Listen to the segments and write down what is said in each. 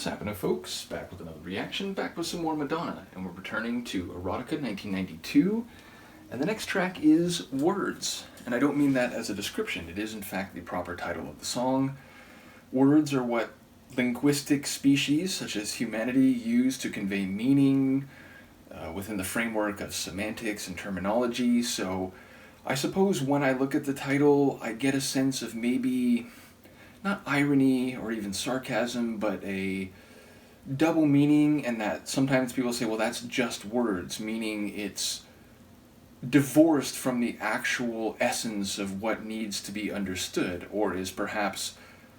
What's happening, folks? Back with another reaction, back with some more Madonna, and we're returning to Erotica 1992, and the next track is Words. And I don't mean that as a description, it is in fact the proper title of the song. Words are what linguistic species, such as humanity, use to convey meaning within the framework of semantics and terminology, so I suppose when I look at the title, I get a sense of maybe not irony or even sarcasm, but a double meaning, and that sometimes people say, well, that's just words, meaning it's divorced from the actual essence of what needs to be understood, or is perhaps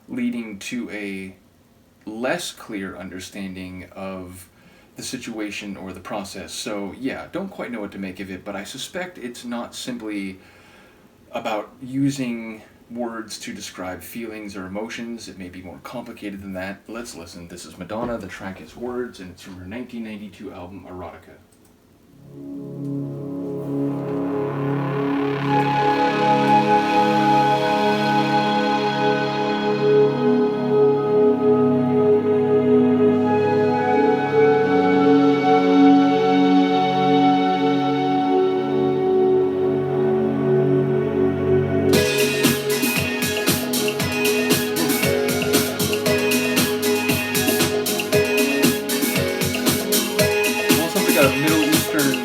leading to a less clear understanding of the situation or the process. So yeah, don't quite know what to make of it, but I suspect it's not simply about using words to describe feelings or emotions. It may be more complicated than that. Let's listen. This is Madonna, the track is Words, and it's from her 1992 album Erotica. Middle Eastern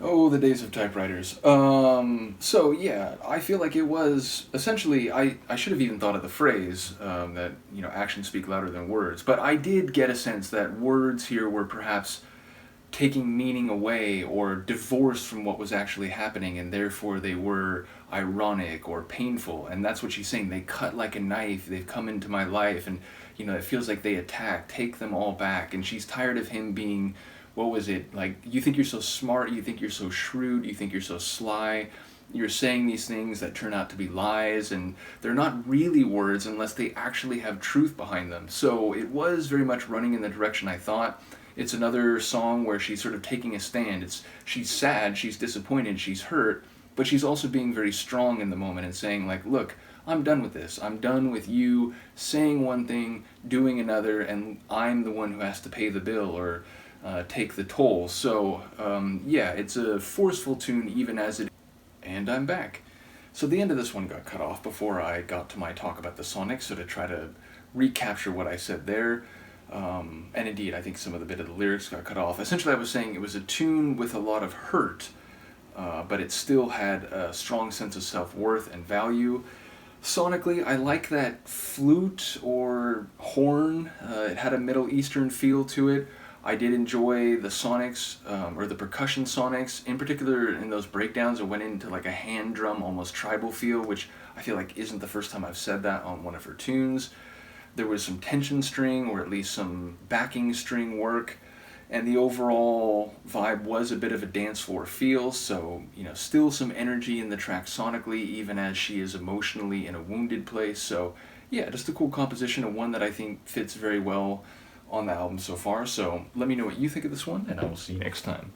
Oh, the days of typewriters. So yeah, I feel like it was essentially, I should have even thought of the phrase that, you know, actions speak louder than words, but I did get a sense that words here were perhaps taking meaning away or divorced from what was actually happening, and therefore they were ironic or painful. And that's what she's saying. They cut like a knife, they've come into my life, and, you know, it feels like they attack, take them all back. And she's tired of him being, what was it, like, you think you're so smart, you think you're so shrewd, you think you're so sly, you're saying these things that turn out to be lies, and they're not really words unless they actually have truth behind them. So it was very much running in the direction I thought. It's another song where she's sort of taking a stand. She's sad, she's disappointed, she's hurt, but she's also being very strong in the moment and saying, like, look, I'm done with this. I'm done with you saying one thing, doing another, and I'm the one who has to pay the bill or take the toll. So yeah, it's a forceful tune even as it. And I'm back. So the end of this one got cut off before I got to my talk about the Sonics, so to try to recapture what I said there, and indeed I think some of the bit of the lyrics got cut off. Essentially I was saying it was a tune with a lot of hurt, but it still had a strong sense of self-worth and value. Sonically, I like that flute or horn. It had a Middle Eastern feel to it. I did enjoy the sonics, or the percussion sonics. In particular, in those breakdowns, it went into like a hand drum, almost tribal feel, which I feel like isn't the first time I've said that on one of her tunes. There was some tension string, or at least some backing string work, and the overall vibe was a bit of a dance floor feel, so, you know, still some energy in the track sonically, even as she is emotionally in a wounded place. So yeah, just a cool composition, and one that I think fits very well on the album so far. So let me know what you think of this one, and I will see you next time.